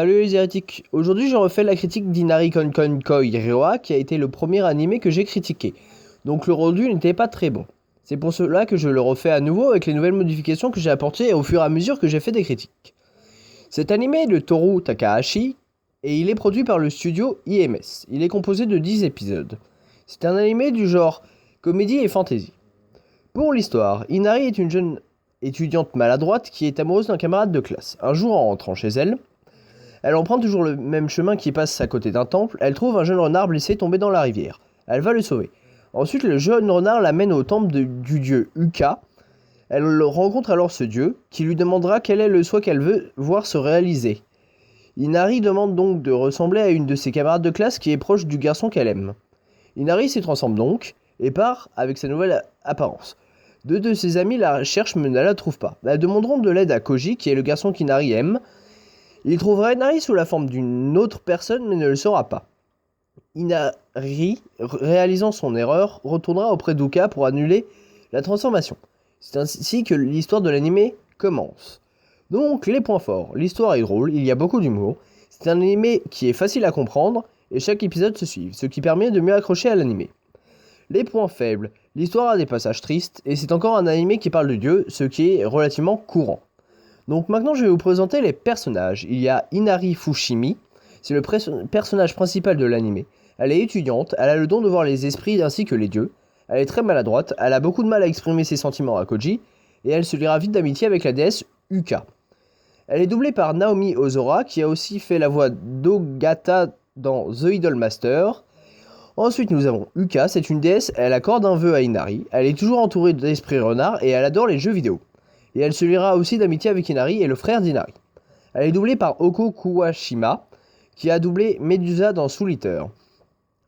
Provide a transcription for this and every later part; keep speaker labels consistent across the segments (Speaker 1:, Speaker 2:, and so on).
Speaker 1: Salut les hérétiques, aujourd'hui je refais la critique d'Inari Koi Ryoa qui a été le premier animé que j'ai critiqué. Donc le rendu n'était pas très bon. C'est pour cela que je le refais à nouveau avec les nouvelles modifications que j'ai apportées au fur et à mesure que j'ai fait des critiques. Cet animé est de Toru Takahashi et il est produit par le studio IMS. Il est composé de 10 épisodes. C'est un animé du genre comédie et fantasy. Pour l'histoire, Inari est une jeune étudiante maladroite qui est amoureuse d'un camarade de classe. Un jour en rentrant chez elle, elle emprunte toujours le même chemin qui passe à côté d'un temple. Elle trouve un jeune renard blessé tombé dans la rivière. Elle va le sauver. Ensuite, le jeune renard l'amène au temple du dieu Uka. Elle rencontre alors ce dieu, qui lui demandera quel est le souhait qu'elle veut voir se réaliser. Inari demande donc de ressembler à une de ses camarades de classe qui est proche du garçon qu'elle aime. Inari s'y transforme donc, et part avec sa nouvelle apparence. Deux de ses amis la cherchent mais ne la trouvent pas. Elles demanderont de l'aide à Koji, qui est le garçon qu'Inari aime. Il trouvera Inari sous la forme d'une autre personne mais ne le saura pas. Inari, réalisant son erreur, retournera auprès d'Uka pour annuler la transformation. C'est ainsi que l'histoire de l'anime commence. Donc les points forts, l'histoire est drôle, il y a beaucoup d'humour, c'est un anime qui est facile à comprendre et chaque épisode se suit, ce qui permet de mieux accrocher à l'anime. Les points faibles, l'histoire a des passages tristes et c'est encore un anime qui parle de Dieu, ce qui est relativement courant. Donc maintenant je vais vous présenter les personnages. Il y a Inari Fushimi, c'est le personnage principal de l'anime. Elle est étudiante, elle a le don de voir les esprits ainsi que les dieux. Elle est très maladroite, elle a beaucoup de mal à exprimer ses sentiments à Koji, et elle se liera vite d'amitié avec la déesse Uka. Elle est doublée par Naomi Ozora, qui a aussi fait la voix d'Ogata dans The Idolmaster. Ensuite nous avons Uka, c'est une déesse, elle accorde un vœu à Inari, elle est toujours entourée d'esprits renards et elle adore les jeux vidéo. Et elle se liera aussi d'amitié avec Inari et le frère d'Inari. Elle est doublée par Oko Kuwashima, qui a doublé Medusa dans Soul Eater.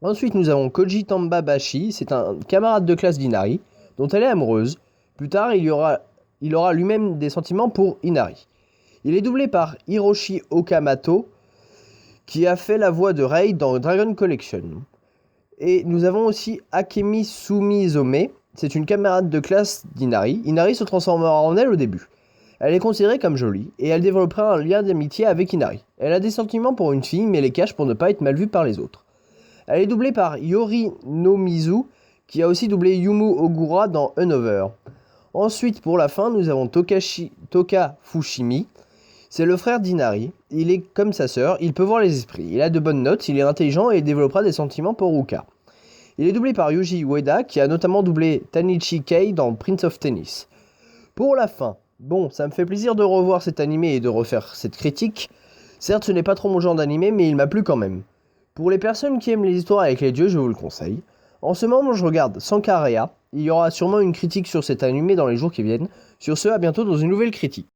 Speaker 1: Ensuite, nous avons Koji Tambabashi, c'est un camarade de classe d'Inari, dont elle est amoureuse. Plus tard, il aura lui-même des sentiments pour Inari. Il est doublé par Hiroshi Okamoto, qui a fait la voix de Rei dans Dragon Collection. Et nous avons aussi Akemi Sumizome, c'est une camarade de classe d'Inari. Inari se transformera en elle au début. Elle est considérée comme jolie, et elle développera un lien d'amitié avec Inari. Elle a des sentiments pour une fille, mais les cache pour ne pas être mal vue par les autres. Elle est doublée par Yori Nomizu, qui a aussi doublé Yumu Ogura dans Unover. Ensuite, pour la fin, nous avons Toka Fushimi. C'est le frère d'Inari. Il est comme sa sœur, il peut voir les esprits. Il a de bonnes notes, il est intelligent et il développera des sentiments pour Uka. Il est doublé par Yuji Ueda, qui a notamment doublé Tanichi Kei dans Prince of Tennis. Pour la fin, bon, ça me fait plaisir de revoir cet animé et de refaire cette critique. Certes, ce n'est pas trop mon genre d'animé, mais il m'a plu quand même. Pour les personnes qui aiment les histoires avec les dieux, je vous le conseille. En ce moment, je regarde Sankarea. Il y aura sûrement une critique sur cet animé dans les jours qui viennent. Sur ce, à bientôt dans une nouvelle critique.